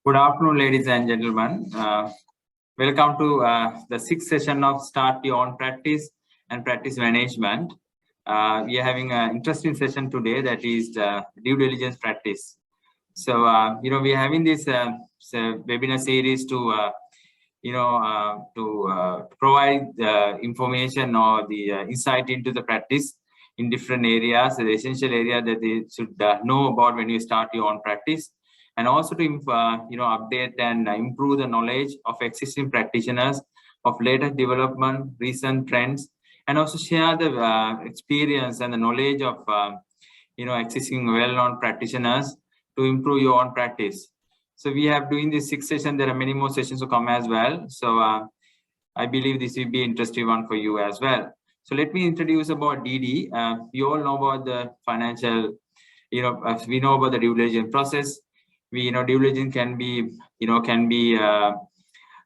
Good afternoon, ladies and gentlemen. Welcome to the sixth session of Start Your Own Practice and Practice Management. We are having an interesting session today, that is due diligence practice. So, we are having this webinar series to, provide information or the insight into the practice in different areas, the essential area that they should know about when you start your own practice. And also to update and improve the knowledge of existing practitioners of latest development, recent trends, and also share the experience and the knowledge of existing well-known practitioners to improve your own practice. So we have doing this 6th session. There are many more sessions to come as well. So I believe this will be an interesting one for you as well. So let me introduce about DD. You all know about the financial, we know about the due diligence process. Due diligence can be,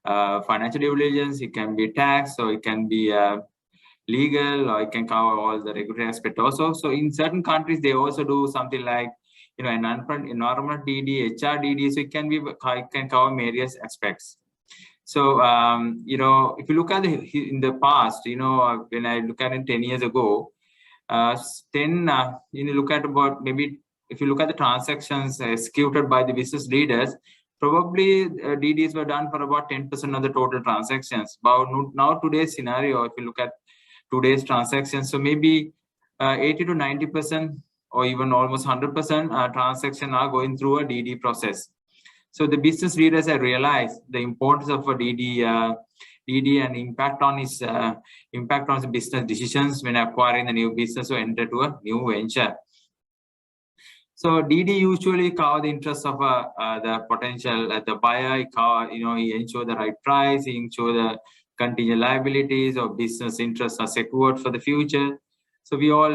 financial due diligence, it can be tax, or it can be legal, or it can cover all the regulatory aspect also. So in certain countries, they also do something like, environment DD, HR DD, so it can cover various aspects. So, if you look at in the past, when I look at it 10 years ago, look at about maybe, if you look at the transactions executed by the business leaders, probably DDs were done for about 10% of the total transactions. But now today's scenario, if you look at today's transactions, so maybe 80 to 90%, or even almost 100% transactions are going through a DD process. So the business leaders have realized the importance of a DD and impact on his business decisions when acquiring a new business or enter to a new venture. So DD usually cover the interests of the potential the buyer. He ensure the right price, he ensure the contingent liabilities or business interests are secured for the future. So we all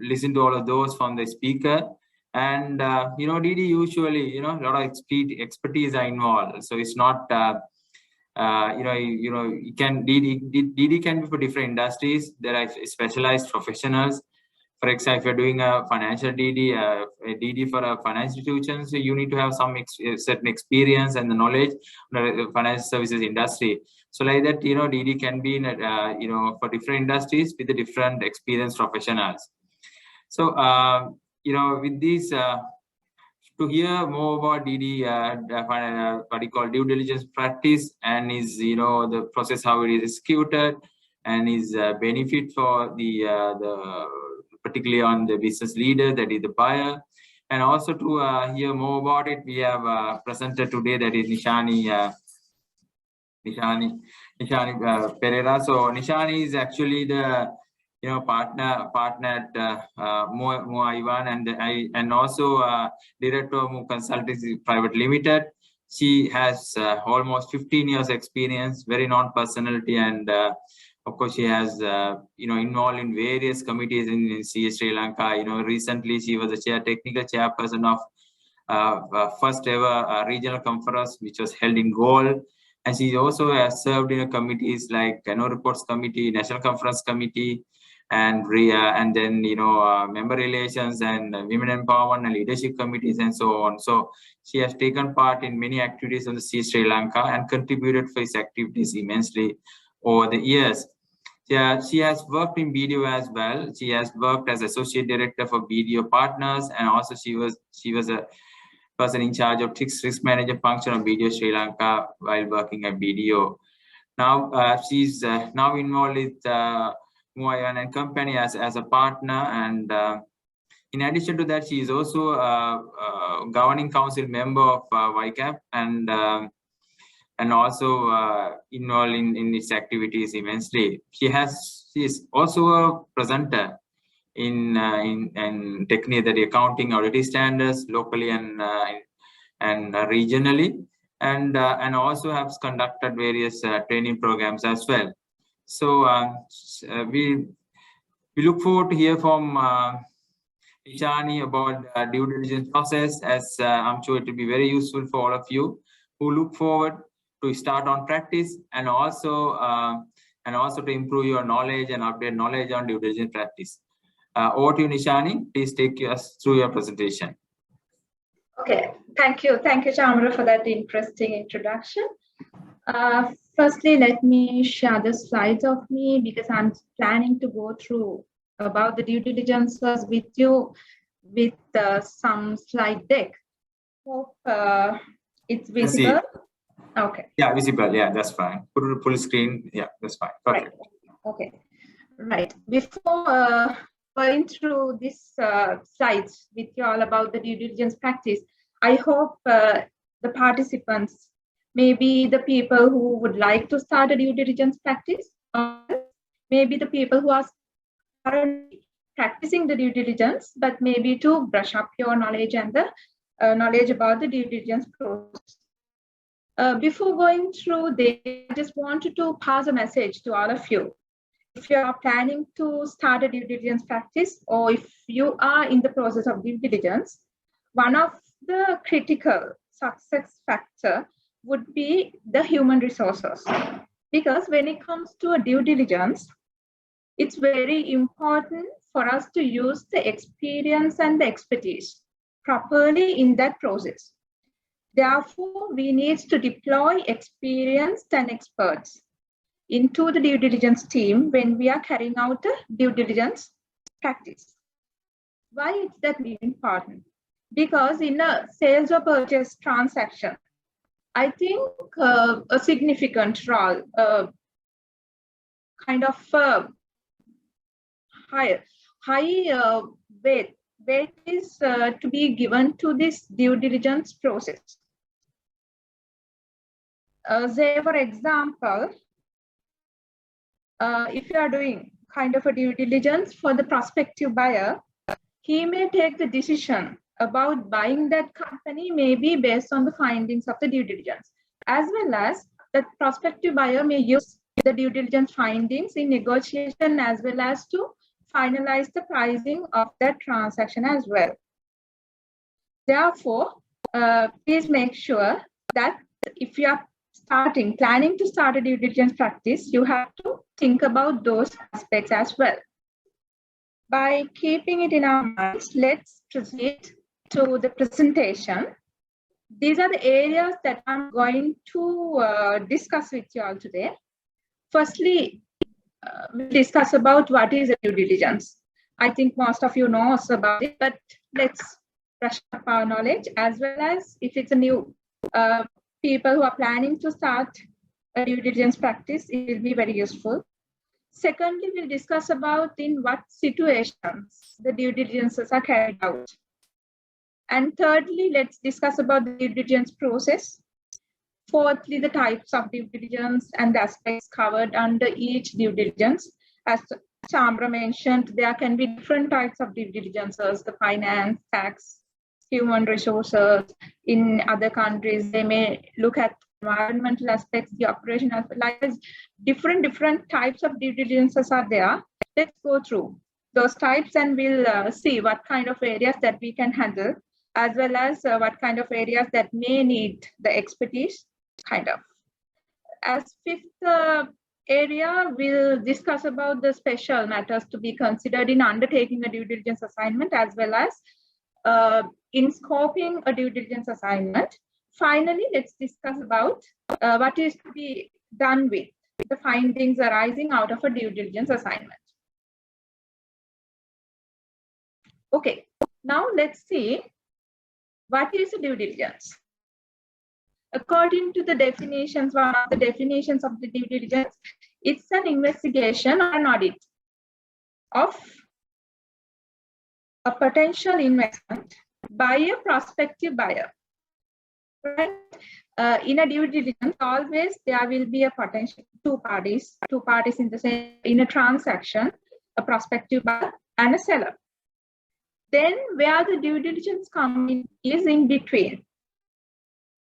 listen to all of those from the speaker. And DD usually, a lot of expertise are involved. So it's not DD can be for different industries. There are specialized professionals. For example, if you're doing a financial DD, a DD for a financial institution, so you need to have some certain experience and the knowledge of the financial services industry. So like that, DD can be in for different industries with the different experienced professionals. So, with this, to hear more about DD, what we call due diligence practice, and is the process how it is executed, and is benefit for the particularly on the business leader, that is the buyer. And also to hear more about it, we have presented today, that is Nishani Pereira. So Nishani is actually the partner at Moa Ivan, and also director of Moa Consultancy Private Limited. She has almost 15 years experience, very known personality, and of course, she has, involved in various committees in CA Sri Lanka. Recently she was the technical chairperson of first ever regional conference, which was held in Galle. And she also has served in committees like Reports Committee, National Conference Committee, and then, member relations and women empowerment and leadership committees and so on. So she has taken part in many activities on the CA Sri Lanka and contributed for his activities immensely over the years. Yeah, she has worked in BDO as well. She has worked as associate director for BDO Partners, and also she was a person in charge of risk manager function of BDO Sri Lanka while working at BDO. Now she's now involved with Moayan and Company as a partner, and in addition to that, she is also a governing council member of YCAP, and also involved in its activities immensely. She is also a presenter in technique, that accounting auditing standards locally and regionally, and also has conducted various training programs as well. So we look forward to hear from Ishani about the due diligence process, as I'm sure it will be very useful for all of you who look forward to start on practice, and also to improve your knowledge and update knowledge on due diligence practice. Over to you, Nishani. Please take us through your presentation. Okay, Thank you, Chandra, for that interesting introduction. Firstly, let me share the slides of me because I'm planning to go through about the due diligences with you with some slide deck. Hope it's visible. Okay. Yeah, visible. Yeah, that's fine. Put it full screen. Yeah, that's fine. Perfect. Right. Okay. Right. Before going through these slides with you all about the due diligence practice, I hope the participants, maybe the people who would like to start a due diligence practice, or maybe the people who are currently practicing the due diligence, but maybe to brush up your knowledge and the knowledge about the due diligence process. Before going through this, I just wanted to pass a message to all of you. If you are planning to start a due diligence practice, or if you are in the process of due diligence, one of the critical success factor would be the human resources. Because when it comes to a due diligence, it's very important for us to use the experience and the expertise properly in that process. Therefore, we need to deploy experienced and experts into the due diligence team when we are carrying out a due diligence practice. Why is that important? Because in a sales or purchase transaction, I think a significant role, kind of high weight is to be given to this due diligence process. Say, for example, if you are doing kind of a due diligence for the prospective buyer, he may take the decision about buying that company maybe based on the findings of the due diligence, as well as the prospective buyer may use the due diligence findings in negotiation as well as to finalize the pricing of that transaction as well. Therefore, please make sure that if you are planning to start a due diligence practice, you have to think about those aspects as well. By keeping it in our minds, let's proceed to the presentation. These are the areas that I'm going to discuss with you all today. Firstly, we'll discuss about what is a due diligence. I think most of you know about it, but let's brush up our knowledge, as well as if it's a new people who are planning to start a due diligence practice, it will be very useful. Secondly, we'll discuss about in what situations the due diligences are carried out. And thirdly, let's discuss about the due diligence process. Fourthly, the types of due diligence and the aspects covered under each due diligence. As Chandra mentioned, there can be different types of due diligences, the finance, tax, human resources. In other countries, they may look at environmental aspects, the operation aspects, like different types of due diligences are there. Let's go through those types and we'll see what kind of areas that we can handle, as well as what kind of areas that may need the expertise, kind of. As fifth area, we'll discuss about the special matters to be considered in undertaking a due diligence assignment, as well as in scoping a due diligence assignment. Finally, let's discuss about what is to be done with the findings arising out of a due diligence assignment. Okay, now let's see what is a due diligence. According to the definitions, one of the definitions of the due diligence, it's an investigation or an audit of a potential investment by a prospective buyer. Right? In a due diligence, always there will be a potential two parties in the same, in a transaction, a prospective buyer and a seller. Then where the due diligence comes in is in between.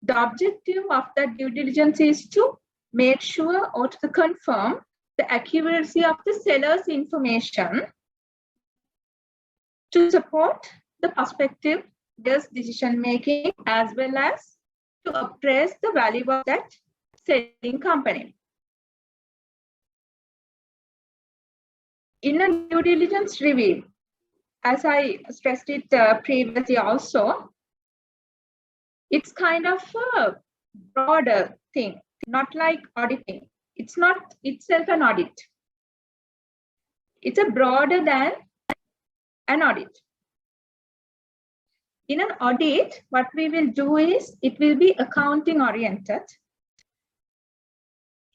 The objective of that due diligence is to make sure or to confirm the accuracy of the seller's information to support the prospective buyer's decision making, as well as to appraise the value of that selling company. In a due diligence review, as I stressed it previously also, It's kind of a broader thing, not like auditing. It's not itself an audit. It's a broader than an audit. In an audit, what we will do is, it will be accounting oriented.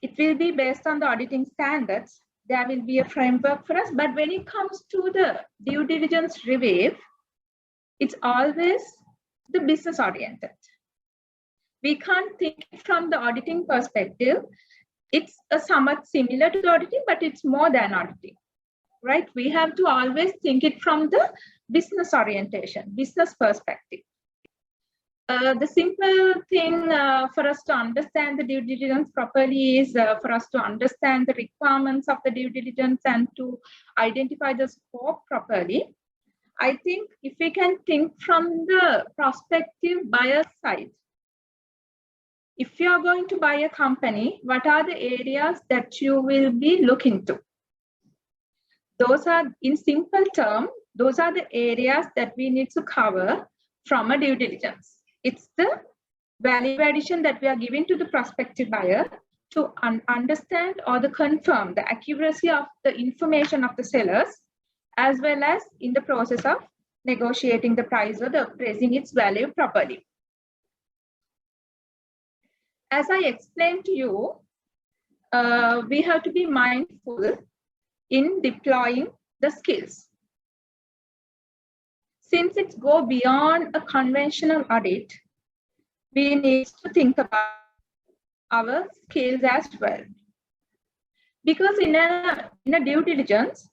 It will be based on the auditing standards. There will be a framework for us. But when it comes to the due diligence review, it's always the business oriented. We can't think from the auditing perspective. It's a somewhat similar to the auditing, but it's more than auditing, right? We have to always think it from the business orientation, business perspective. The simple thing for us to understand the due diligence properly is for us to understand the requirements of the due diligence and to identify the scope properly. I think if we can think from the prospective buyer side, if you are going to buy a company, what are the areas that you will be looking to? Those are, in simple terms, those are the areas that we need to cover from a due diligence. It's the value addition that we are giving to the prospective buyer to understand or to confirm the accuracy of the information of the sellers, as well as in the process of negotiating the price or the appraising its value properly. As I explained to you, we have to be mindful in deploying the skills. Since it's go beyond a conventional audit, we need to think about our skills as well. Because in a due diligence,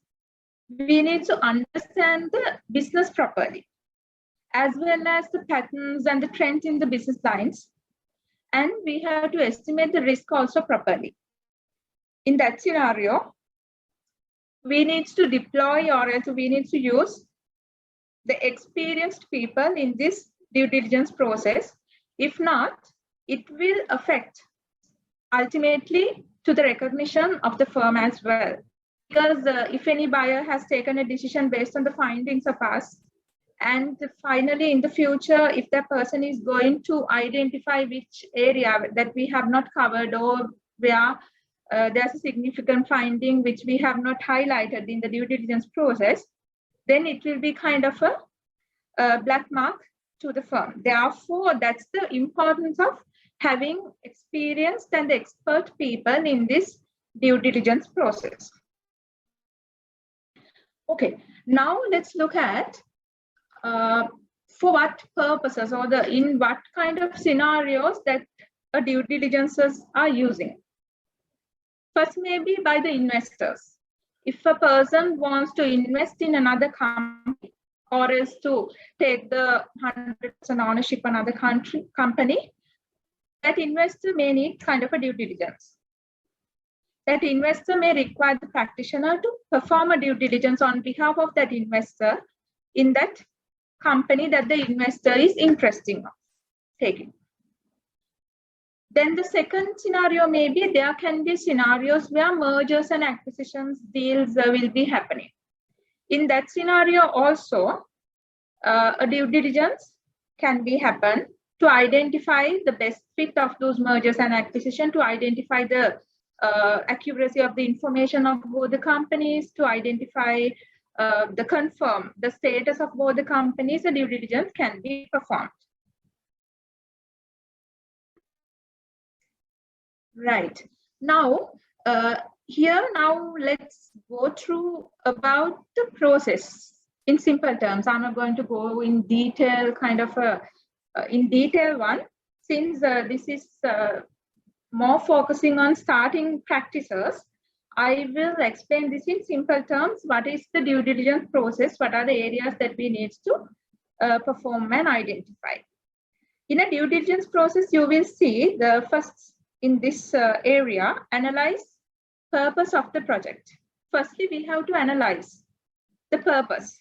we need to understand the business properly, as well as the patterns and the trends in the business lines. And we have to estimate the risk also properly. In that scenario, we need to deploy, or else we need to use the experienced people in this due diligence process. If not, it will affect ultimately to the recognition of the firm as well. Because if any buyer has taken a decision based on the findings of us, and finally in the future, if that person is going to identify which area that we have not covered, or where there's a significant finding which we have not highlighted in the due diligence process, then it will be kind of a black mark to the firm. Therefore, that's the importance of having experienced and expert people in this due diligence process. Okay, now let's look at for what purposes, or in what kind of scenarios that a due diligences are using. First, maybe by the investors. If a person wants to invest in another company, or is to take the 100% ownership of another company, that investor may need kind of a due diligence. That investor may require the practitioner to perform a due diligence on behalf of that investor in that company that the investor is interested in taking. Then the second scenario, maybe there can be scenarios where mergers and acquisitions deals will be happening. In that scenario also, a due diligence can be happen to identify the best fit of those mergers and acquisition, to identify the accuracy of the information of both the companies, to identify confirm the status of both the companies. A due diligence can be performed. Right. Now, now let's go through about the process in simple terms. I'm not going to go in detail, kind of in detail one, since this is more focusing on starting practices. I will explain this in simple terms. What is the due diligence process? What are the areas that we need to perform and identify? In a due diligence process, you will see the first in this area, analyze purpose of the project. Firstly, we have to analyze the purpose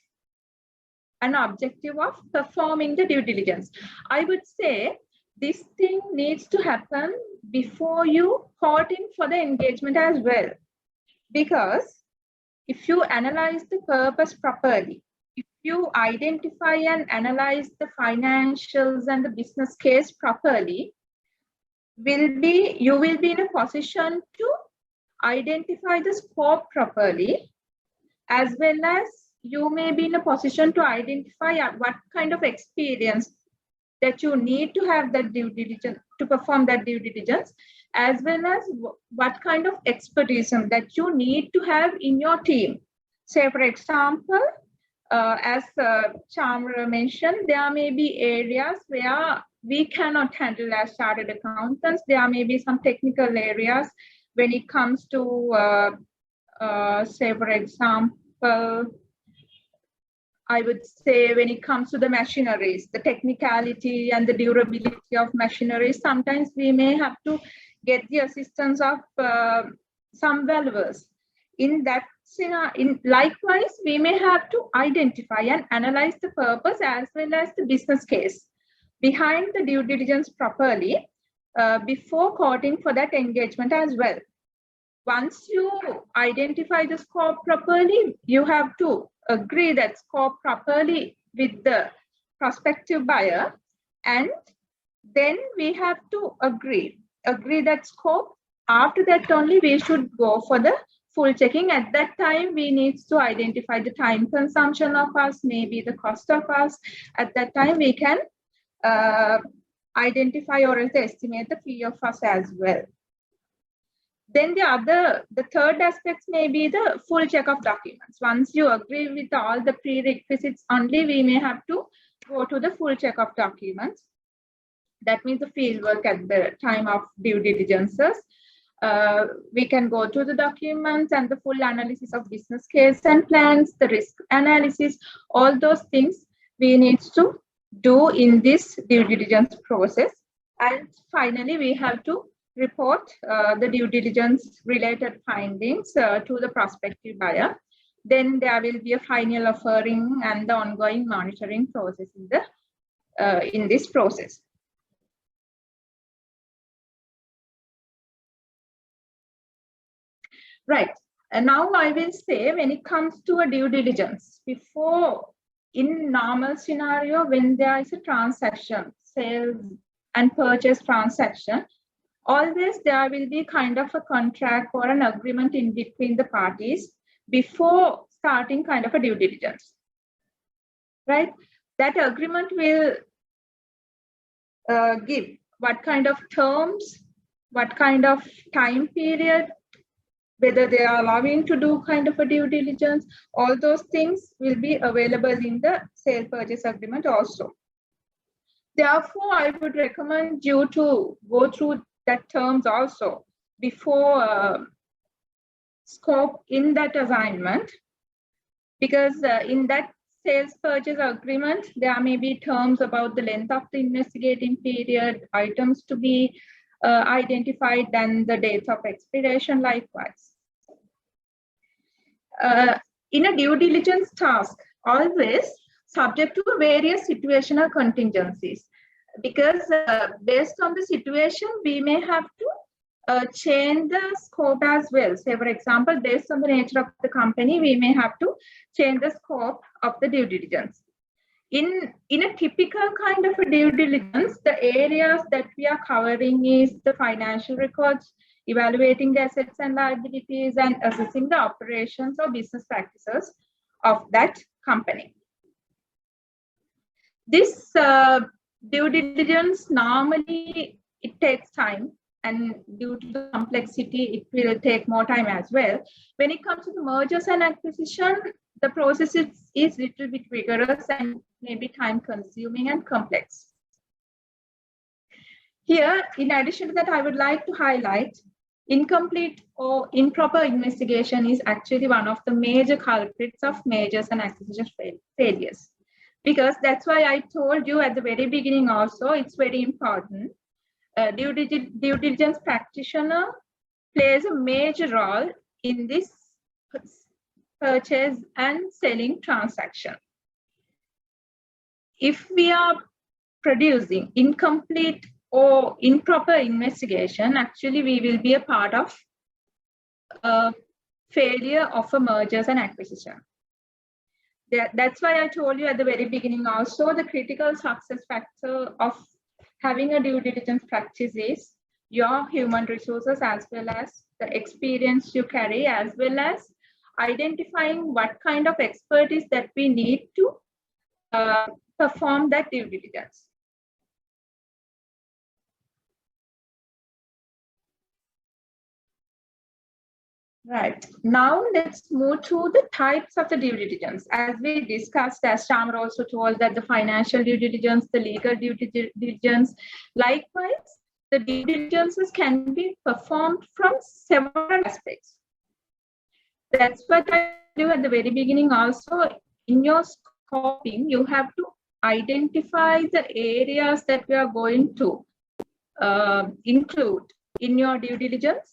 and objective of performing the due diligence. I would say this thing needs to happen before you call in for the engagement as well. Because if you analyze the purpose properly, if you identify and analyze the financials and the business case properly, you will be in a position to identify the scope properly, as well as you may be in a position to identify what kind of experience that you need to have that due diligence to perform that due diligence, as well as what kind of expertise that you need to have in your team. Say, for example, as Chamra mentioned, there may be areas where we cannot handle as chartered accountants. There may be some technical areas when it comes to, say, for example, I would say when it comes to the machineries, the technicality and the durability of machinery, sometimes we may have to get the assistance of some valuers. In that scenario, likewise, we may have to identify and analyze the purpose as well as the business case behind the due diligence properly before quoting for that engagement as well. Once you identify the scope properly, you have to agree that scope properly with the prospective buyer, and then we have to agree that scope. After that only we should go for the full checking. At that time, we need to identify the time consumption of us, maybe the cost of us. At that time, we can identify or else estimate the fee of us as well. Then the third aspect may be the full check of documents. Once you agree with all the prerequisites only, we may have to go to the full check of documents. That means the field work at the time of due diligences. We can go to the documents and the full analysis of business case and plans, the risk analysis, all those things we need to do in this due diligence process. And finally, we have to report the due diligence related findings to the prospective buyer. Then there will be a final offering and the ongoing monitoring process in this process. Right. And now I will say, when it comes to a due diligence, before, in normal scenario, when there is a transaction, sales and purchase transaction, always there will be kind of a contract or an agreement in between the parties before starting kind of a due diligence, right? That agreement will give what kind of terms, what kind of time period, whether they are allowing to do kind of a due diligence, all those things will be available in the sale purchase agreement also. Therefore, I would recommend you to go through that terms also before scope in that assignment, because in that sales purchase agreement, there may be terms about the length of the investigating period, items to be identified, and the dates of expiration likewise. In a due diligence task, always subject to various situational contingencies, because based on the situation, we may have to change the scope as well. Say, for example, based on the nature of the company, we may have to change the scope of the due diligence. In a typical kind of a due diligence, the areas that we are covering is the financial records, evaluating the assets and liabilities, and assessing the operations or business practices of that company. This due diligence, normally it takes time, and due to the complexity, it will take more time as well. When it comes to the mergers and acquisition, the process is little bit rigorous and maybe time consuming and complex. Here, in addition to that, I would like to highlight incomplete or improper investigation is actually one of the major culprits of mergers and acquisition failures. Because that's why I told you at the very beginning also, it's very important. Due diligence practitioner plays a major role in this purchase and selling transaction. If we are producing incomplete or improper investigation, actually we will be a part of a failure of a mergers and acquisition. That's why I told you at the very beginning also, the critical success factor of having a due diligence practice is your human resources, as well as the experience you carry, as well as identifying what kind of expertise that we need to perform that due diligence. Right. Now let's move to the types of the due diligence. As we discussed, as Shamar also told, that the financial due diligence, the legal due diligence, likewise, the due diligences can be performed from several aspects. That's what I do at the very beginning also. In your scoping, you have to identify the areas that we are going to include in your due diligence.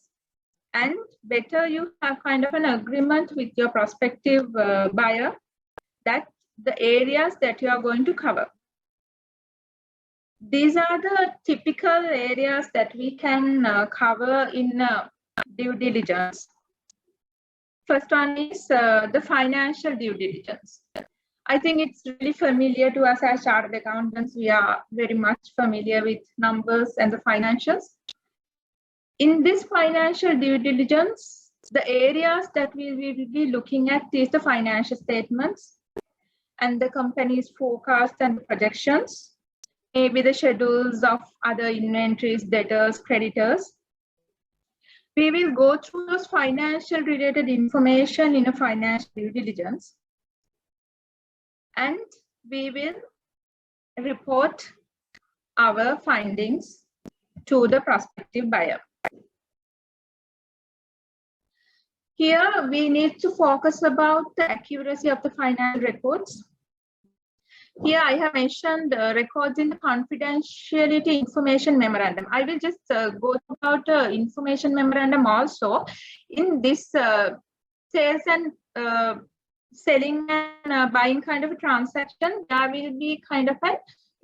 And better you have kind of an agreement with your prospective buyer that the areas that you are going to cover. These are the typical areas that we can cover in due diligence. First one is the financial due diligence. I think it's really familiar to us as chartered accountants. We are very much familiar with numbers and the financials. In this financial due diligence, the areas that we will be looking at is the financial statements and the company's forecast and projections, maybe the schedules of other inventories, debtors, creditors. We will go through those financial related information in a financial due diligence, and we will report our findings to the prospective buyer. Here, we need to focus about the accuracy of the financial records. Here, I have mentioned records in the confidentiality information memorandum. I will just go about information memorandum also. In this sales and selling and buying kind of a transaction, there will be kind of an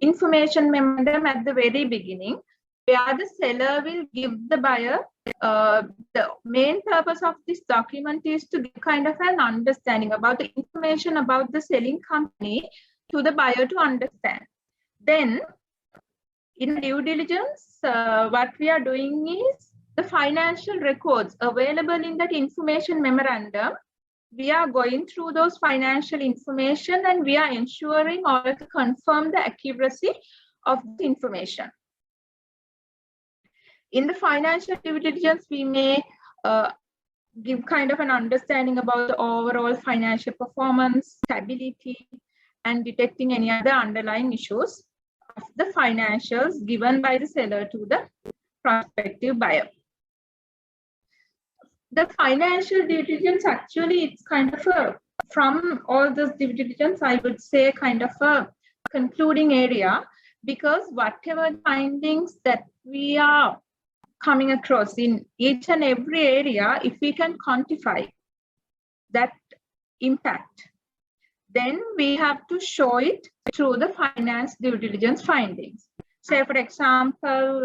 information memorandum at the very beginning, where the seller will give the buyer. The main purpose of this document is to give kind of an understanding about the information about the selling company to the buyer to understand. Then in due diligence, what we are doing is the financial records available in that information memorandum. We are going through those financial information and we are ensuring or to confirm the accuracy of the information. In the financial due diligence, we may give kind of an understanding about the overall financial performance, stability, and detecting any other underlying issues of the financials given by the seller to the prospective buyer. The financial due diligence, actually, it's kind of a, from all this due diligence, I would say kind of a concluding area, because whatever findings that we are coming across in each and every area, if we can quantify that impact, then we have to show it through the finance due diligence findings. Say, for example,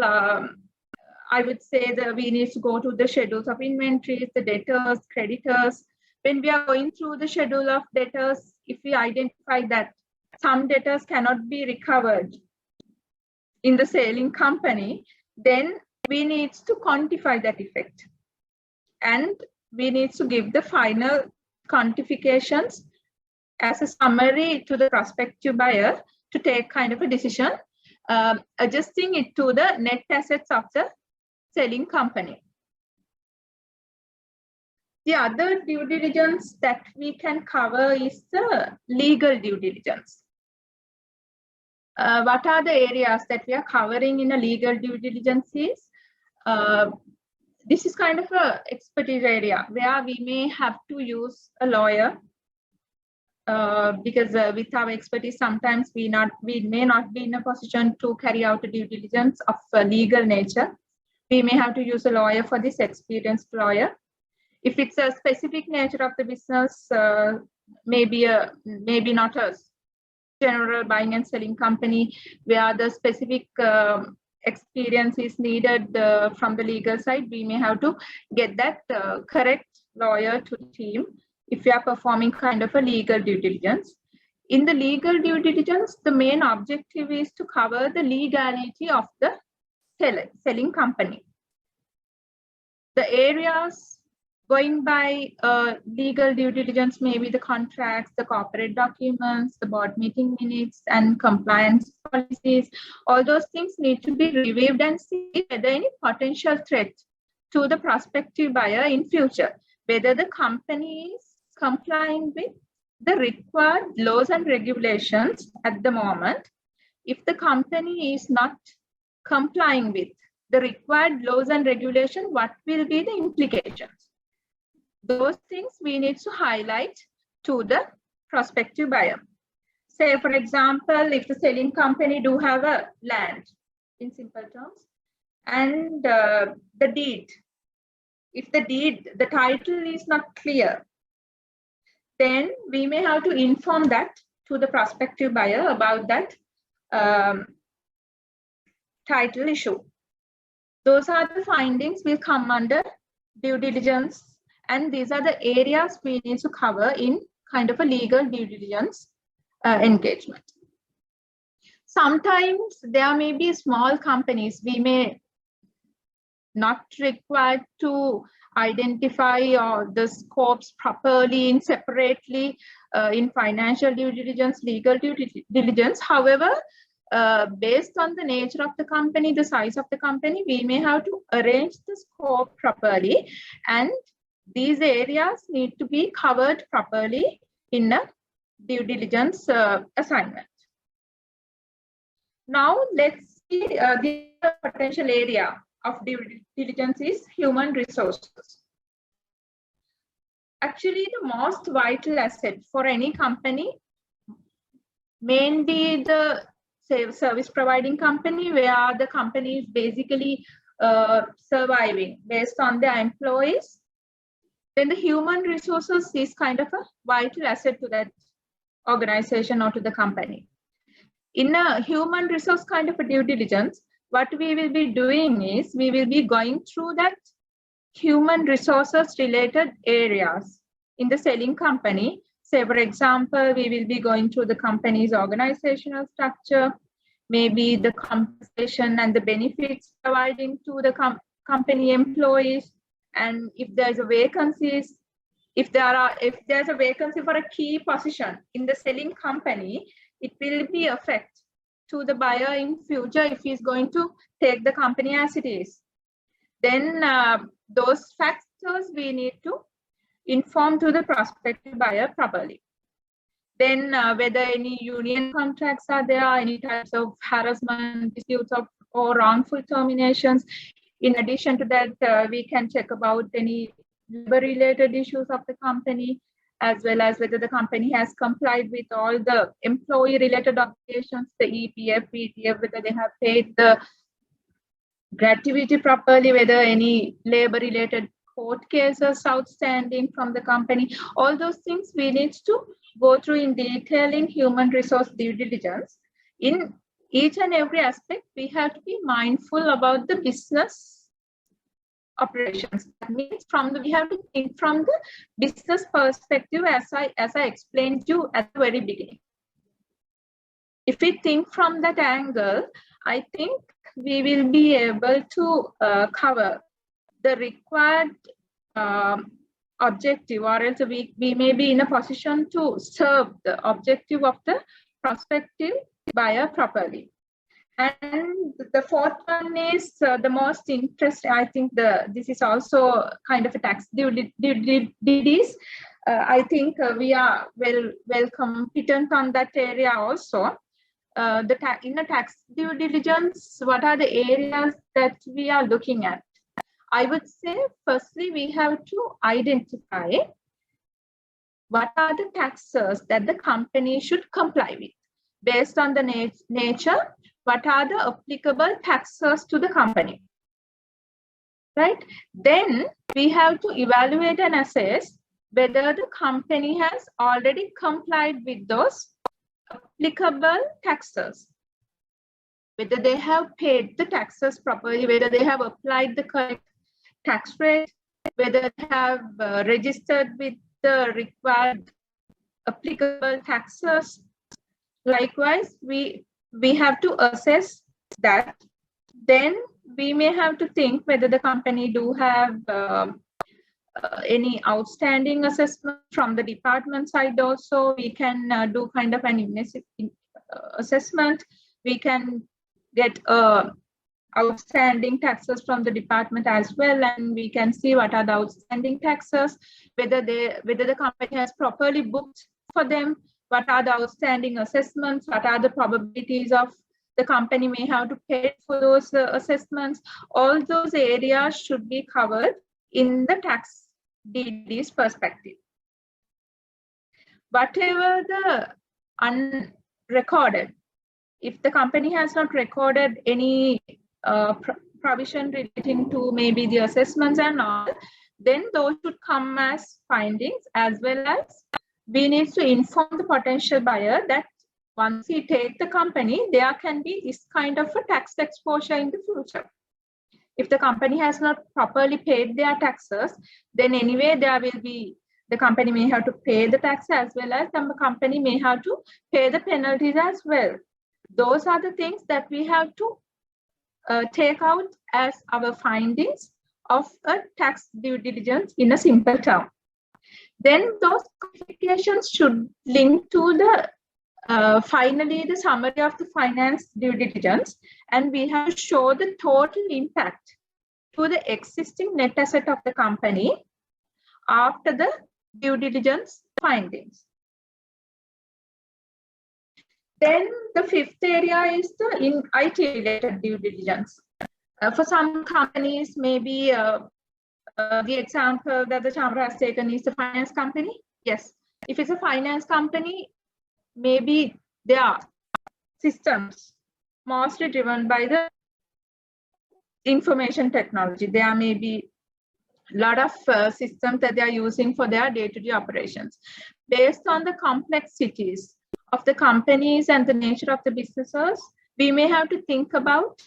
I would say that we need to go to the schedules of inventories, the debtors, creditors. When we are going through the schedule of debtors, if we identify that some debtors cannot be recovered in the selling company, then we need to quantify that effect. And we need to give the final quantifications as a summary to the prospective buyer to take kind of a decision, adjusting it to the net assets of the selling company. The other due diligence that we can cover is the legal due diligence. What are the areas that we are covering in a legal due diligence is, this is kind of a expertise area where we may have to use a lawyer, because with our expertise, sometimes we may not be in a position to carry out a due diligence of a legal nature. We may have to use a lawyer for this, experienced lawyer. If it's a specific nature of the business, maybe not a general buying and selling company where the specific experience is needed from the legal side, we may have to get that correct lawyer to the team if we are performing kind of a legal due diligence. In the legal due diligence, the main objective is to cover the legality of the selling company. The areas going by legal due diligence may be the contracts, the corporate documents, the board meeting minutes, and compliance policies. All those things need to be reviewed and see whether any potential threat to the prospective buyer in future, whether the company is complying with the required laws and regulations at the moment. If the company is not complying with the required laws and regulations, what will be the implications? Those things we need to highlight to the prospective buyer. Say, for example, if the selling company do have a land, in simple terms, and the deed, if the title is not clear, then we may have to inform that to the prospective buyer about that title issue. Those are the findings will come under due diligence, and these are the areas we need to cover in kind of a legal due diligence engagement. Sometimes there may be small companies, we may not required to identify the scopes properly in separately in financial due diligence, legal due diligence. However, based on the nature of the company, the size of the company, we may have to arrange the scope properly, and these areas need to be covered properly in a due diligence assignment. Now let's see the potential area of due diligence is human resources. Actually, the most vital asset for any company, mainly the service providing company, where the company is basically surviving based on their employees, then the human resources is kind of a vital asset to that organization or to the company. In a human resource kind of a due diligence, what we will be doing is we will be going through that human resources related areas in the selling company. Say, for example, we will be going through the company's organizational structure, maybe the compensation and the benefits providing to the company employees. And if there's a vacancies, if there's a vacancy for a key position in the selling company, it will be affect to the buyer in future if he's going to take the company as it is. Then those factors we need to inform to the prospective buyer properly. Then whether any union contracts are there, any types of harassment, disputes or wrongful terminations. In addition to that, we can check about any labor-related issues of the company, as well as whether the company has complied with all the employee-related obligations, the EPF, PTF, whether they have paid the gratuity properly, whether any labor-related court cases outstanding from the company. All those things we need to go through in detail in human resource due diligence. In each and every aspect, we have to be mindful about the business operations. That means we have to think from the business perspective, as I explained to you at the very beginning. If we think from that angle, I think we will be able to cover the required objective, or else we may be in a position to serve the objective of the prospective buyer properly. And the fourth one is the most interesting. I think this is also kind of a tax duties. I think we are well competent on that area also. In the tax due diligence, what are the areas that we are looking at? I would say, firstly, we have to identify what are the taxes that the company should comply with. Based on the nature, what are the applicable taxes to the company, right? Then we have to evaluate and assess whether the company has already complied with those applicable taxes, whether they have paid the taxes properly, whether they have applied the correct tax rate, whether they have registered with the required applicable taxes, Likewise, we have to assess that. Then we may have to think whether the company do have any outstanding assessment from the department side. Also, we can do kind of an assessment. We can get outstanding taxes from the department as well, and we can see what are the outstanding taxes, whether the company has properly booked for them, what are the outstanding assessments, what are the probabilities of the company may have to pay for those assessments. All those areas should be covered in the tax DD's perspective. Whatever the unrecorded, if the company has not recorded any provision relating to maybe the assessments and all, then those should come as findings, as well as we need to inform the potential buyer that once we take the company, there can be this kind of a tax exposure in the future. If the company has not properly paid their taxes, then anyway there will be, the company may have to pay the tax, as well as the company may have to pay the penalties as well. Those are the things that we have to take out as our findings of a tax due diligence in a simple term. Then those qualifications should link to the finally the summary of the finance due diligence, and we have to show the total impact to the existing net asset of the company after the due diligence findings. Then the fifth area is the IT related due diligence. For some companies, maybe the example that the Chandra has taken is the finance company. Yes, if it's a finance company, maybe their systems mostly driven by the information technology. There may be a lot of systems that they are using for their day-to-day operations. Based on the complexities of the companies and the nature of the businesses, we may have to think about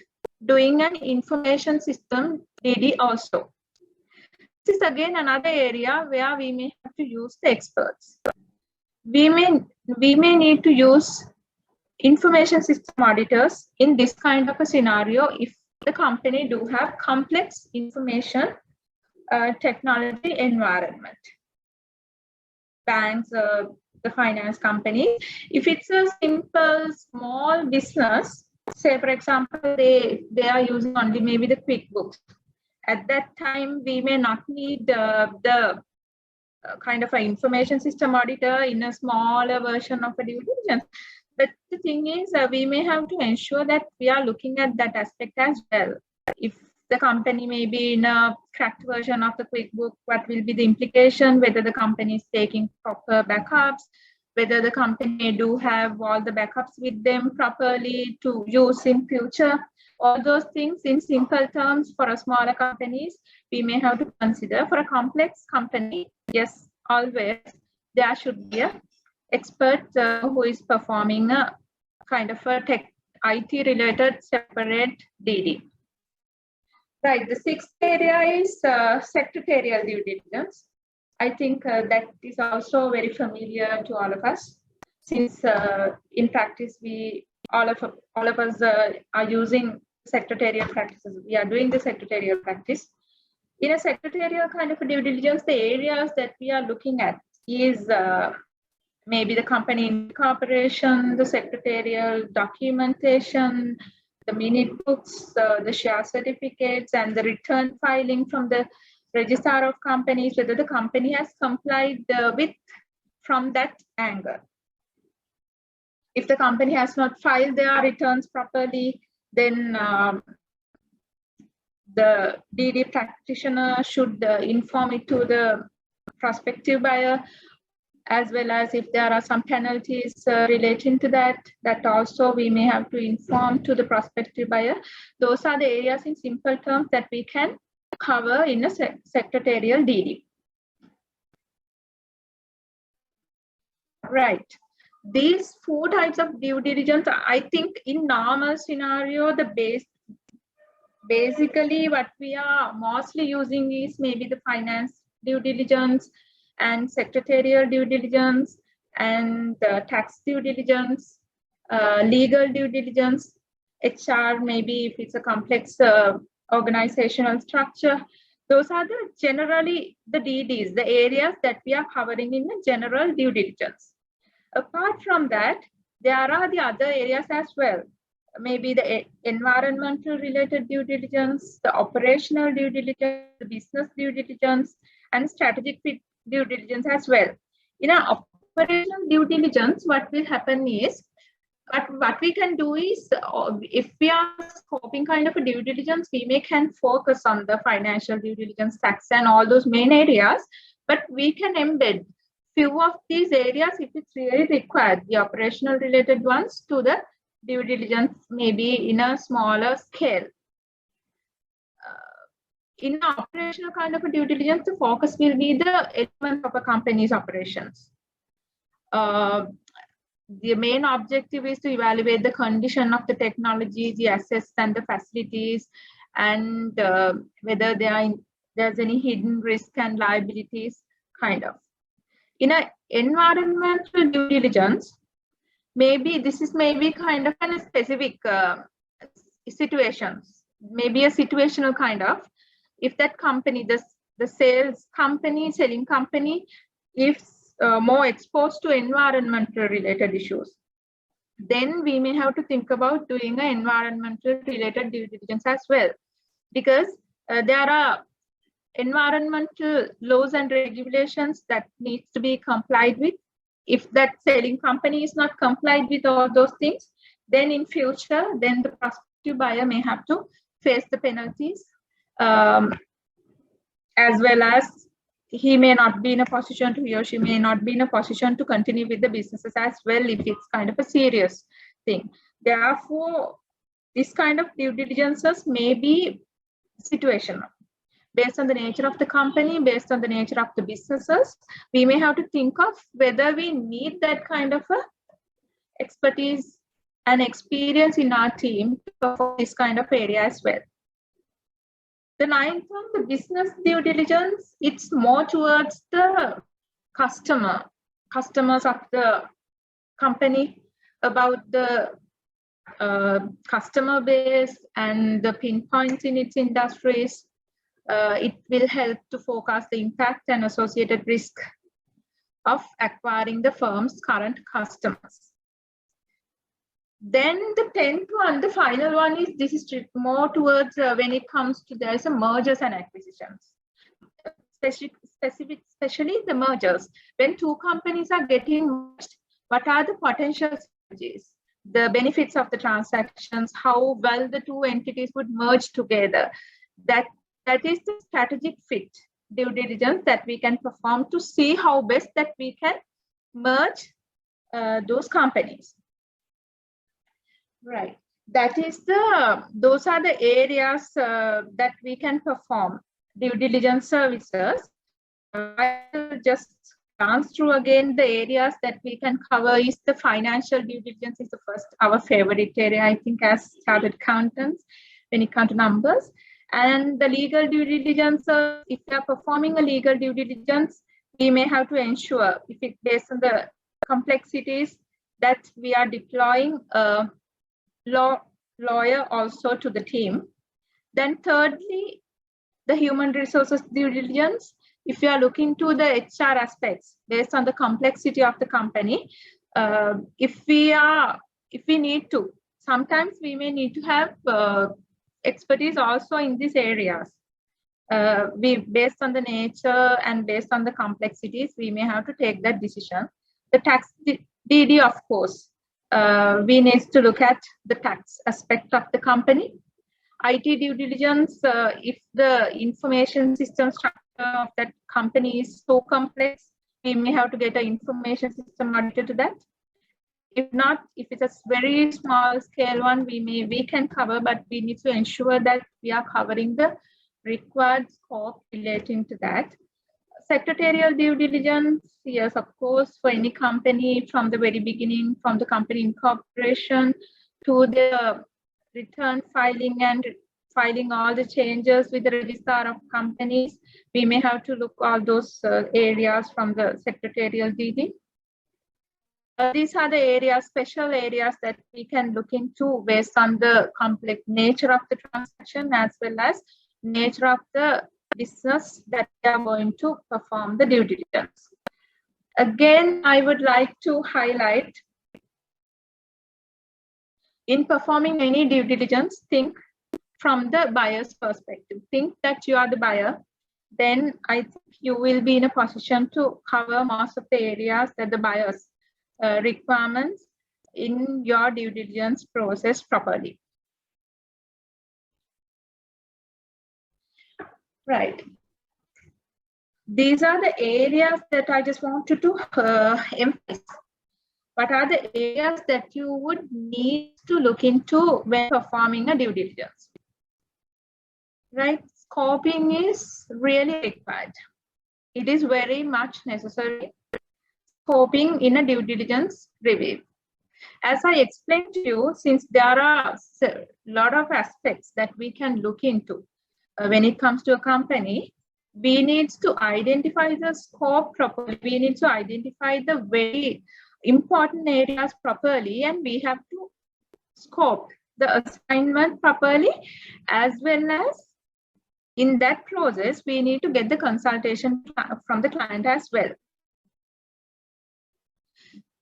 doing an information system DD also. This is again another area where we may have to use the experts. We may need to use information system auditors in this kind of a scenario if the company do have complex information technology environment. Banks, the finance company, if it's a simple small business, say for example they are using only maybe the QuickBooks, at that time we may not need the kind of an information system auditor in a smaller version of a due diligence. But the thing is, we may have to ensure that we are looking at that aspect as well. If the company may be in a cracked version of the QuickBook, what will be the implication, whether the company is taking proper backups, whether the company do have all the backups with them properly to use in future. All those things in simple terms for a smaller companies, we may have to consider. For a complex company, yes, always there should be an expert who is performing a kind of a tech IT related separate DD. Right, the sixth area is secretarial due diligence. I think that is also very familiar to all of us, since in practice all of us are using secretarial practices. We are doing the secretarial practice. In a secretarial kind of a due diligence, the areas that we are looking at is maybe the company incorporation, the secretarial documentation, the minute books, the share certificates, and the return filing from the registrar of companies, whether the company has complied with from that angle. If the company has not filed their returns properly, then the DD practitioner should inform it to the prospective buyer, as well as if there are some penalties relating to that also we may have to inform to the prospective buyer. Those are the areas in simple terms that we can cover in a secretarial DD. Right. These four types of due diligence, I think in normal scenario, basically what we are mostly using is maybe the finance due diligence and secretarial due diligence and the tax due diligence legal due diligence, HR, maybe if it's a complex organizational structure. Those are the generally the DDs, the areas that we are covering in the general due diligence. Apart from that, there are the other areas as well. Maybe the environmental related due diligence, the operational due diligence, the business due diligence, and strategic fit due diligence as well. In our operational due diligence, what will happen is, what we can do is, if we are scoping kind of a due diligence, we can focus on the financial due diligence, tax, and all those main areas, but we can embed few of these areas if it's really required, the operational related ones, to the due diligence, maybe in a smaller scale. In an operational kind of a due diligence, the focus will be the elements of a company's operations. The main objective is to evaluate the condition of the technology, the assets and the facilities, and whether there's any hidden risk and liabilities, kind of. In an environmental due diligence, maybe this is kind of a specific situations, maybe a situational kind of. If that company, the sales company, selling company, is more exposed to environmental related issues, then we may have to think about doing an environmental related due diligence as well, because there are environmental laws and regulations that needs to be complied with. If that selling company is not complied with all those things, then in future, then the prospective buyer may have to face the penalties, as well as he may not be in a position to, he or she may not be in a position to continue with the businesses as well, if it's kind of a serious thing. Therefore, this kind of due diligences may be situational. Based on the nature of the company, based on the nature of the businesses, we may have to think of whether we need that kind of a expertise and experience in our team for this kind of area as well. The ninth one, the business due diligence, it's more towards the customers of the company, about the customer base and the pinpoints in its industries. It will help to forecast the impact and associated risk of acquiring the firm's current customers. Then the 10th one, the final one, is this is more towards when it comes to there's a mergers and acquisitions, especially the mergers. When two companies are getting merged, what are the potential synergies, the benefits of the transactions, how well the two entities would merge together? That is the strategic fit due diligence that we can perform to see how best that we can merge those companies. Right. That is those are the areas that we can perform due diligence services. I will just glance through again the areas that we can cover. Is the financial due diligence is the first, our favorite area, I think, as chartered accountants when it comes to numbers. And the legal due diligence, if we are performing a legal due diligence, we may have to ensure, if it's based on the complexities, that we are deploying a lawyer also to the team. Then thirdly, the human resources due diligence. If you are looking to the HR aspects based on the complexity of the company, if we need to, sometimes we may need to have expertise also in these areas. Based on the nature and based on the complexities, we may have to take that decision. The tax DD, of course, we need to look at the tax aspect of the company. IT due diligence, if the information system structure of that company is so complex, we may have to get an information system audited to that. If not, if it's a very small scale one, we can cover, but we need to ensure that we are covering the required scope relating to that. Secretarial due diligence, yes, of course, for any company from the very beginning, from the company incorporation to the return filing and filing all the changes with the registrar of companies, we may have to look all those areas from the secretarial DD. These are the areas, special areas that we can look into based on the complex nature of the transaction as well as nature of the business that we are going to perform the due diligence. Again, I would like to highlight, in performing any due diligence, think from the buyer's perspective. Think that you are the buyer, then I think you will be in a position to cover most of the areas that the buyer's requirements in your due diligence process properly. Right. These are the areas that I just wanted to emphasize. What are the areas that you would need to look into when performing a due diligence? Right, scoping is really required. It is very much necessary, scoping in a due diligence review. As I explained to you, since there are a lot of aspects that we can look into when it comes to a company, we need to identify the scope properly. We need to identify the very important areas properly, and we have to scope the assignment properly, as well as in that process, we need to get the consultation from the client as well.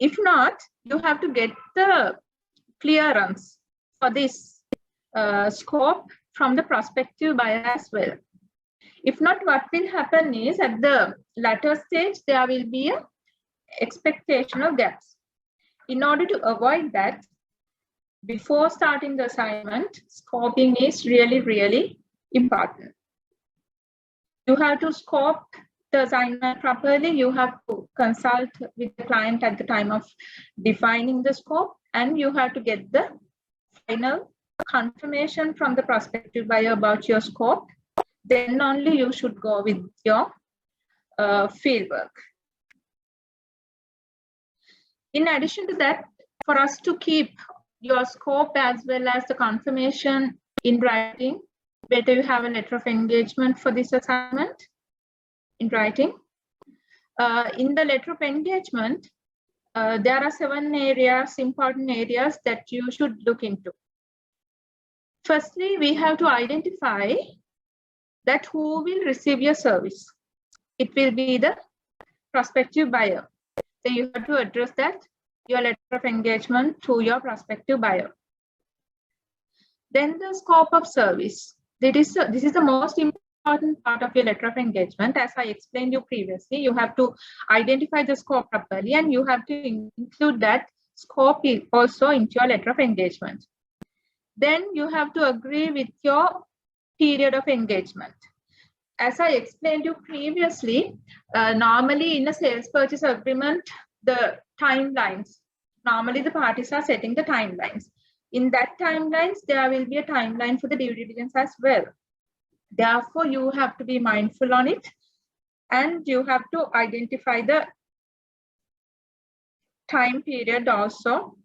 If not, you have to get the clearance for this scope from the prospective buyer as well. If not, what will happen is at the latter stage, there will be an expectational gaps. In order to avoid that, before starting the assignment, scoping is really, really important. You have to scope the assignment properly. You have to consult with the client at the time of defining the scope, and you have to get the final confirmation from the prospective buyer about your scope. Then only you should go with your field work. In addition to that, for us to keep your scope as well as the confirmation in writing, better you have a letter of engagement for this assignment in writing. In the letter of engagement, there are 7 areas, important areas that you should look into. Firstly, we have to identify that who will receive your service. It will be the prospective buyer. So you have to address that, your letter of engagement to your prospective buyer. Then the scope of service. This is the most important part of your letter of engagement. As I explained you previously, you have to identify the scope properly, and you have to include that scope also into your letter of engagement. Then you have to agree with your period of engagement. As I explained you previously, normally in a sales purchase agreement, the timelines, normally the parties are setting the timelines. In that timelines, there will be a timeline for the due diligence as well. Therefore, you have to be mindful on it, and you have to identify the time period also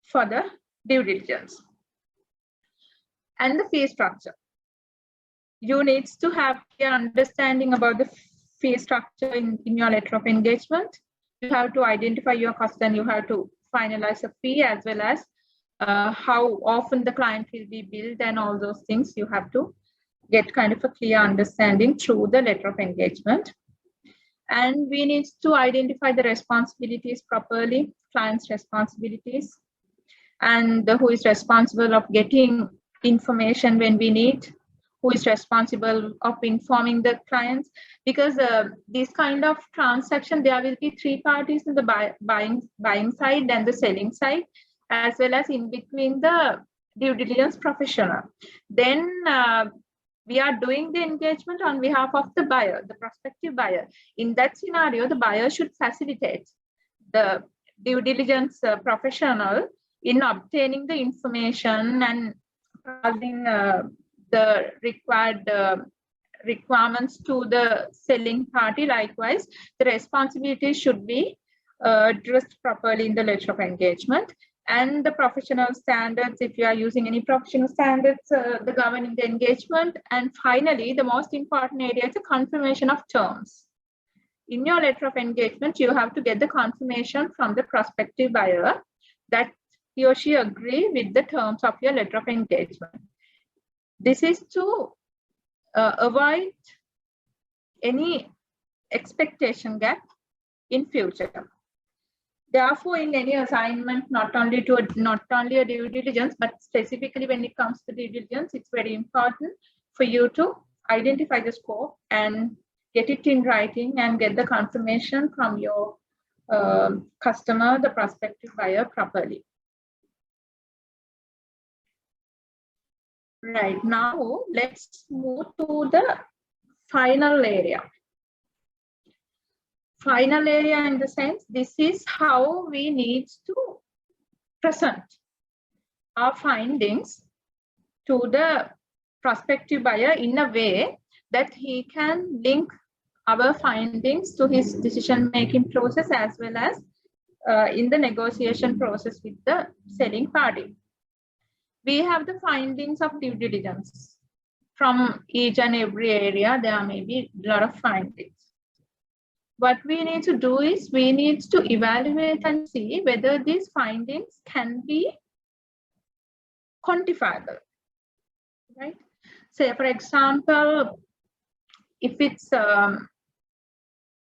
for the due diligence. And the fee structure. You need to have clear understanding about the fee structure in your letter of engagement. You have to identify your cost, and you have to finalize a fee, as well as how often the client will be billed, and all those things you have to get kind of a clear understanding through the letter of engagement. And we need to identify the responsibilities properly, client's responsibilities, and who is responsible of getting information when we need, who is responsible of informing the clients, because this kind of transaction, there will be 3 parties in the buying side and the selling side, as well as in between the due diligence professional. Then we are doing the engagement on behalf of the buyer, the prospective buyer. In that scenario, the buyer should facilitate the due diligence professional in obtaining the information and providing the required requirements to the selling party. Likewise, the responsibilities should be addressed properly in the letter of engagement, and the professional standards, if you are using any professional standards, the governing the engagement. And finally, the most important area is the confirmation of terms. in your letter of engagement, you have to get the confirmation from the prospective buyer that he or she agree with the terms of your letter of engagement. This is to avoid any expectation gap in future. Therefore, in any assignment, not only a due diligence, but specifically when it comes to due diligence, it's very important for you to identify the scope and get it in writing and get the confirmation from your customer, the prospective buyer, properly. Right, now let's move to the final area. Final area in the sense, this is how we need to present our findings to the prospective buyer in a way that he can link our findings to his decision-making process as well as in the negotiation process with the selling party. We have the findings of due diligence. From each and every area, there may be a lot of findings. What we need to do is we need to evaluate and see whether these findings can be quantifiable, right? Say, for example, if it's an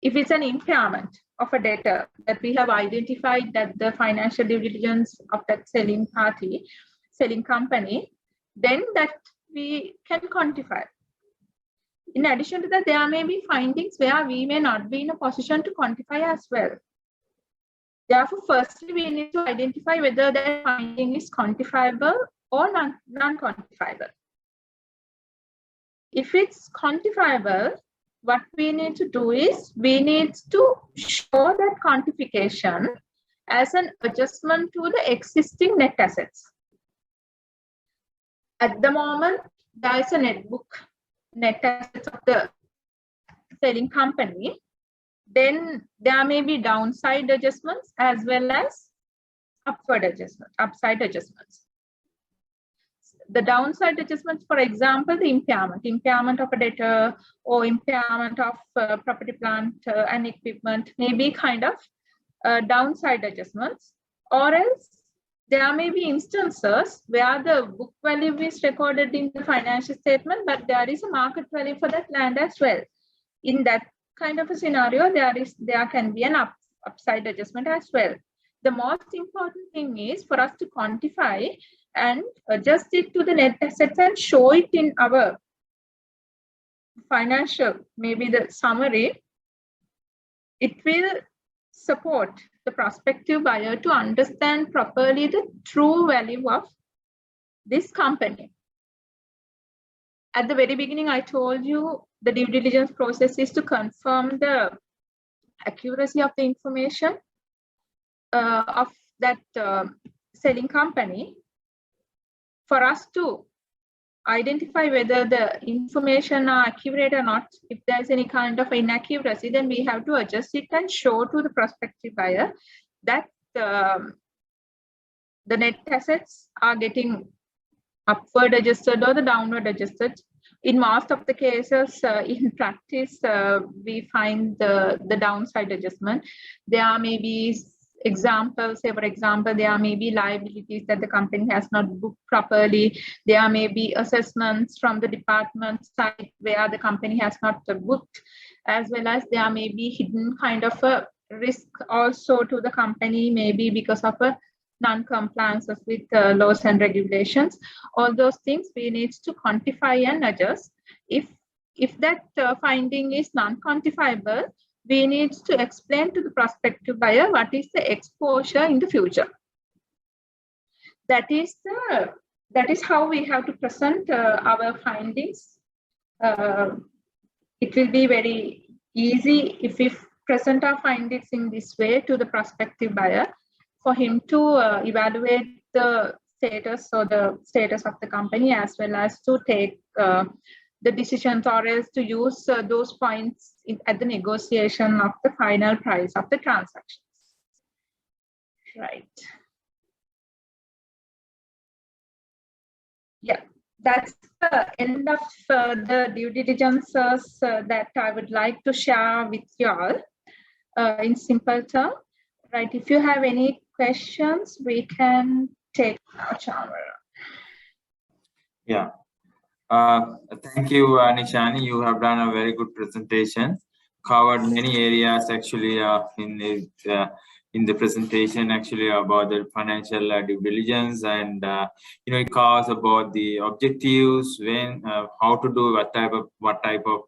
impairment of a debtor that we have identified that the financial due diligence of that selling company, then that we can quantify. In addition to that, there may be findings where we may not be in a position to quantify as well. Therefore, firstly, we need to identify whether that finding is quantifiable or non-quantifiable. If it's quantifiable, what we need to do is we need to show that quantification as an adjustment to the existing net assets. At the moment, there is a net assets of the selling company. Then there may be downside adjustments as well as upside adjustments. The downside adjustments, for example, the impairment of a debtor or impairment of property, plant and equipment may be kind of downside adjustments, or else there may be instances where the book value is recorded in the financial statement, but there is a market value for that land as well. In that kind of a scenario, there can be an upside adjustment as well. The most important thing is for us to quantify and adjust it to the net assets and show it in our financial, maybe the summary. It will support the prospective buyer to understand properly the true value of this company. At the very beginning, I told you the due diligence process is to confirm the accuracy of the information of that selling company. For us to identify whether the information are accurate or not, if there's any kind of inaccuracy, then we have to adjust it and show to the prospective buyer that the net assets are getting upward adjusted or the downward adjusted. In most of the cases, in practice, we find the downside adjustment. There may be examples, say for example, there may be liabilities that the company has not booked properly. There may be assessments from the department side where the company has not booked, as well as there may be hidden kind of a risk also to the company, maybe because of a non-compliances with laws and regulations. All those things we need to quantify and adjust. If that finding is non-quantifiable, we need to explain to the prospective buyer what is the exposure in the future. That is how we have to present our findings. It will be very easy if we present our findings in this way to the prospective buyer, for him to evaluate the status or the status of the company, as well as to take the decisions, or else to use those points at the negotiation of the final price of the transactions. Right. Yeah, that's the end of the due diligences that I would like to share with you all in simple terms. Right, if you have any questions, we can take our. Yeah. Thank you, Nishani. You have done a very good presentation. Covered many areas actually in the presentation actually about the financial due diligence, and it covers about the objectives, when, how to do, what type of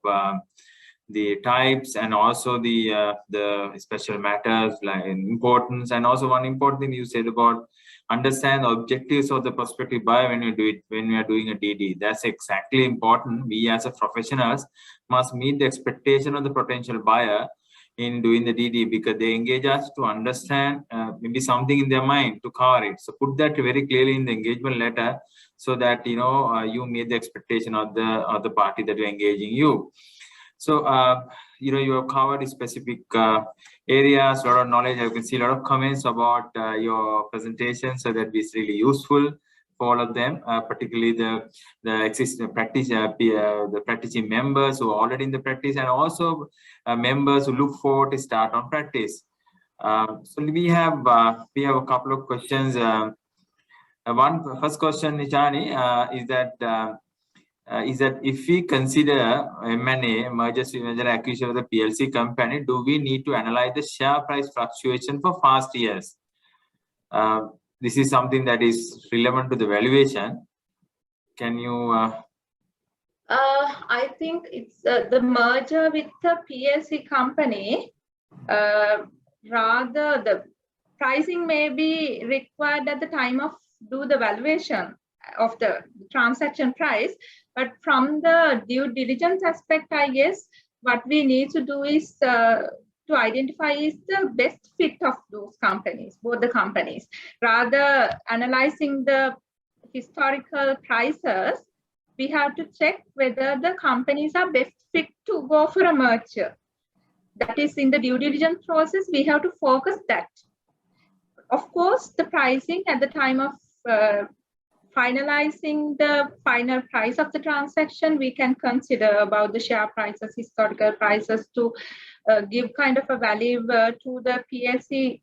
the types, and also the special matters like importance. And also one important thing you said about understand the objectives of the prospective buyer when we are doing a DD. That's exactly important. We as a professionals must meet the expectation of the potential buyer in doing the DD, because they engage us to understand maybe something in their mind to cover it. So put that very clearly in the engagement letter, so that you meet the expectation of the party that you're engaging you. So you have covered specific areas, a lot of knowledge. I can see a lot of comments about your presentation, so that is really useful for all of them, particularly the existing practice, the practicing members who are already in the practice, and also members who look forward to start on practice. So we have a couple of questions. First question, Nishani, is that if we consider M&A, mergers, acquisition of the PLC company, do we need to analyze the share price fluctuation for past years? This is something that is relevant to the valuation. Can you? I think it's the merger with the PLC company. Rather, the pricing may be required at the time of do the valuation of the transaction price, but from the due diligence aspect, I guess what we need to do is to identify is the best fit of those companies, both the companies. Rather analyzing the historical prices, we have to check whether the companies are best fit to go for a merger. That is, in the due diligence process, we have to focus that. Of course, the pricing at the time of finalizing the final price of the transaction, we can consider about the share prices, historical prices, to give kind of a value to the PLC.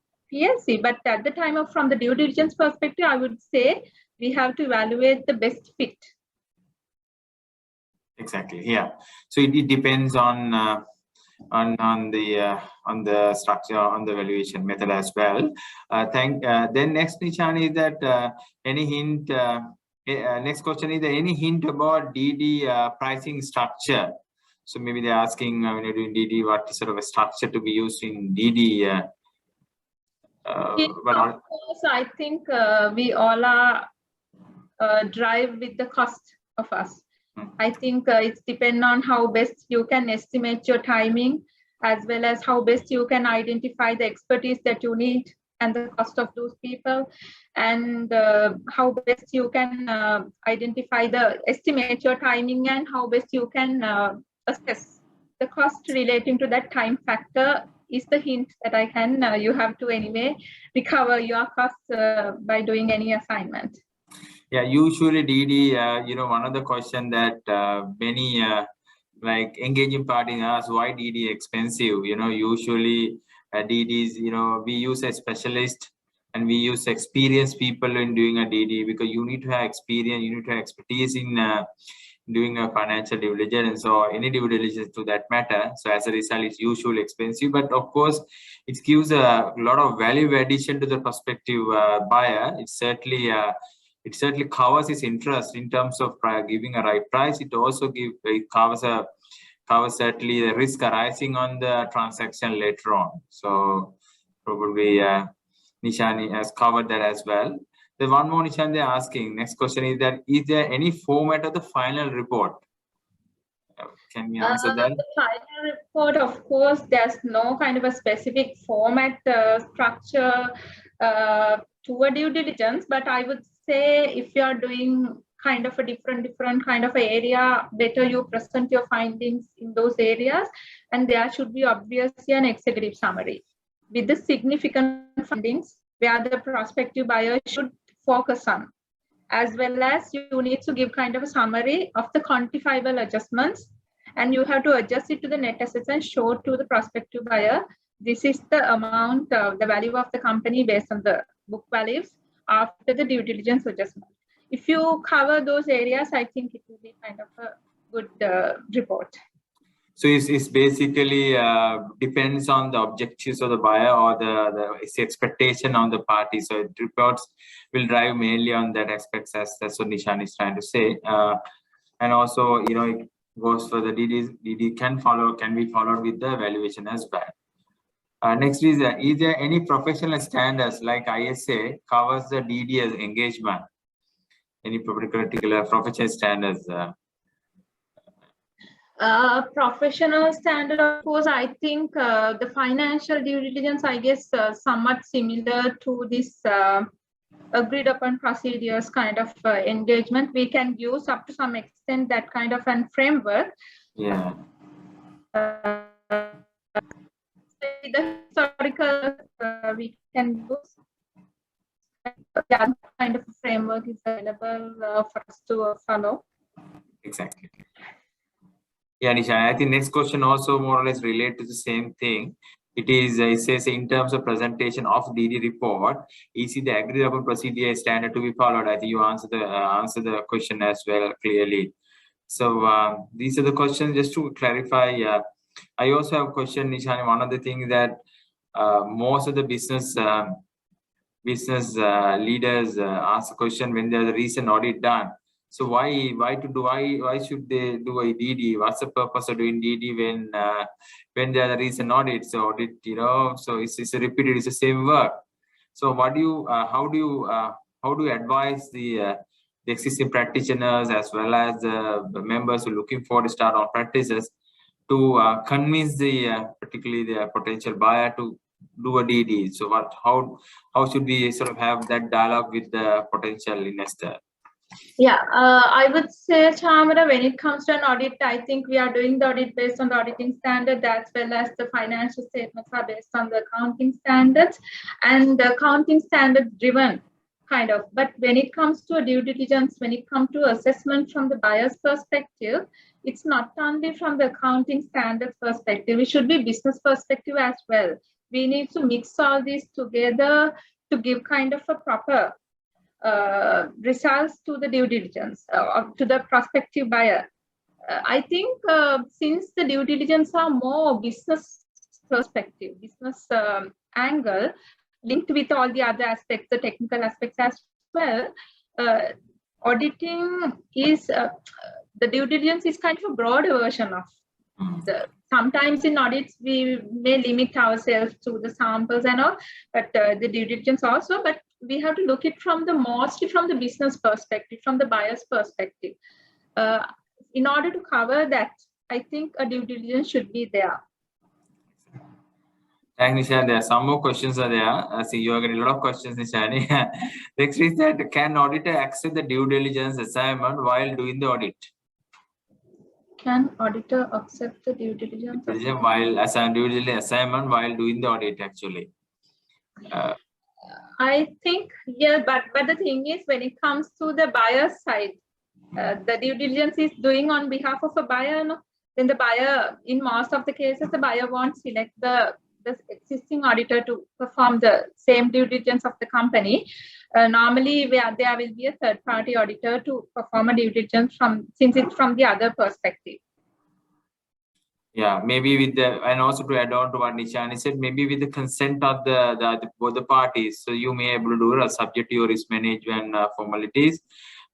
But at the time of, from the due diligence perspective, I would say we have to evaluate the best fit. Exactly. Yeah. So it depends on the structure, on the valuation method as well. Then next, Nishani, is that any hint? Next question is there any hint about DD pricing structure? So maybe they're asking when you're doing DD, what sort of a structure to be used in DD? Of course, I think we all are drive with the cost of us. I think it's depend on how best you can estimate your timing, as well as how best you can identify the expertise that you need and the cost of those people, and how best you can estimate your timing, and how best you can assess the cost relating to that time factor is the hint that I can, you have to anyway recover your costs by doing any assignment. Yeah, usually DD, one of the question that many like engaging parties ask, why DD expensive? Usually DDs, we use a specialist and we use experienced people in doing a DD, because you need to have experience, you need to have expertise in doing a financial due diligence or any due diligence to that matter. So as a result, it's usually expensive, but of course, it gives a lot of value addition to the prospective buyer. It certainly covers his interest in terms of giving a right price. It also covers certainly the risk arising on the transaction later on. So probably Nishani has covered that as well. The one more, Nishani, they're asking, next question is that, is there any format of the final report? Can you answer that? The final report, of course, there's no kind of a specific format structure to a due diligence, but I would say if you are doing kind of a different kind of area, better you present your findings in those areas, and there should be obviously an executive summary with the significant findings where the prospective buyer should focus on. as well as you need to give kind of a summary of the quantifiable adjustments, and you have to adjust it to the net assets and show to the prospective buyer this is the amount, the value of the company based on the book values after the due diligence adjustment. If you cover those areas, I think it will be kind of a good report. So it's basically depends on the objectives of the buyer or its expectation on the party. So it reports will drive mainly on that aspects, as that's what Nishan is trying to say. And also, you know, it goes for the DD can be followed with the evaluation as well. Next is there any professional standards like ISA covers the DD as engagement? Any particular professional standards? Professional standard, of course, I think the financial due diligence, I guess, somewhat similar to this agreed upon procedures kind of engagement. We can use up to some extent that kind of an framework. Yeah. The historical we can use that kind of framework is available for us to follow. Exactly. Yeah, Nisha, I think next question also more or less related to the same thing. It is, it says in terms of presentation of DD report, is the agreed upon procedure standard to be followed? I think you answer the question as well clearly. So these are the questions. Just to clarify, I also have a question, Nishani. One of the things that most of the business leaders ask a question when there's a recent audit done. So why should they do a DD? What's the purpose of doing DD when there's a recent audit? So audit, you know, so it's a repeated, it's the same work. So what do you how do you advise the existing practitioners as well as the members who are looking for to start on practices to convince particularly the potential buyer to do a DD? So how should we sort of have that dialogue with the potential investor? Yeah, I would say, Chamara, when it comes to an audit, I think we are doing the audit based on the auditing standard, as well as the financial statements are based on the accounting standards, and the accounting standard driven kind of. But when it comes to a due diligence, when it comes to assessment from the buyer's perspective, it's not only from the accounting standards perspective, it should be business perspective as well. We need to mix all these together to give kind of a proper results to the due diligence to the prospective buyer. I think since the due diligence are more business perspective, business angle linked with all the other aspects, the technical aspects as well, auditing is the due diligence is kind of a broader version of the. Sometimes in audits we may limit ourselves to the samples and all, but the due diligence also. But we have to look it from mostly from the business perspective, from the buyer's perspective. In order to cover that, I think a due diligence should be there. Thanks, Nishani. There are some more questions are there. I see you are getting a lot of questions, Nishani. Next is that, can auditor accept the due diligence assignment while doing the audit? Can auditor accept the due diligence assignment? While due diligence assignment while doing the audit, actually? I think, yeah, but the thing is, when it comes to the buyer's side, the due diligence is doing on behalf of a buyer, no? Then the buyer, in most of the cases, the buyer won't select the existing auditor to perform the same due diligence of the company. Normally, there will be a third-party auditor to perform a due diligence since it's from the other perspective. Yeah, maybe with and also to add on to what Nishani said, maybe with the consent of both the parties. So you may able to do it subject to your risk management formalities,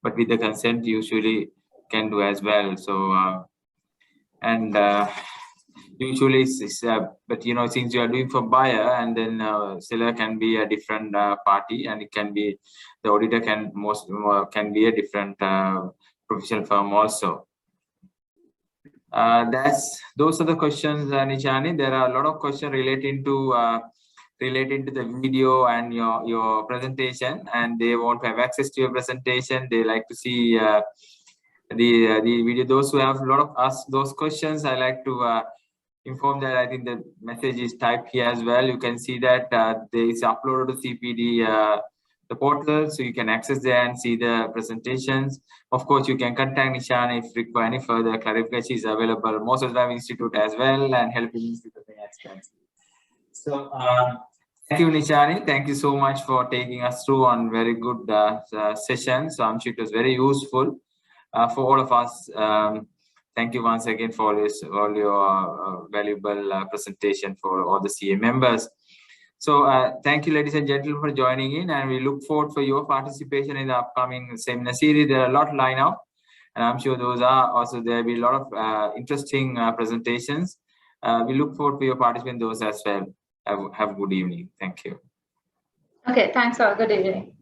but with the consent usually can do as well. So usually but you know, since you are doing for buyer and then seller can be a different party, and it can be the auditor can be a different professional firm also. Those are the questions, Nishani. There are a lot of questions relating to the video and your presentation, and they want to have access to your presentation. They like to see the video. Those who have a lot of asked those questions, I like to inform that I think the message is typed here as well. You can see that there is uploaded to CPD the portal, so you can access there and see the presentations. Of course, you can contact Nishani if require any further clarification. She is available most of the time Institute as well and helping Institute extensively. So thank you, Nishani. Thank you so much for taking us through on very good session. So I'm sure it was very useful for all of us. Thank you once again for all your valuable presentation for all the CA members. So thank you, ladies and gentlemen, for joining in, and we look forward for your participation in the upcoming seminar series. There are a lot lined up, and I'm sure those are also there will be a lot of interesting presentations. We look forward to your participation in those as well. Have a good evening. Thank you. Okay, thanks all. Good evening.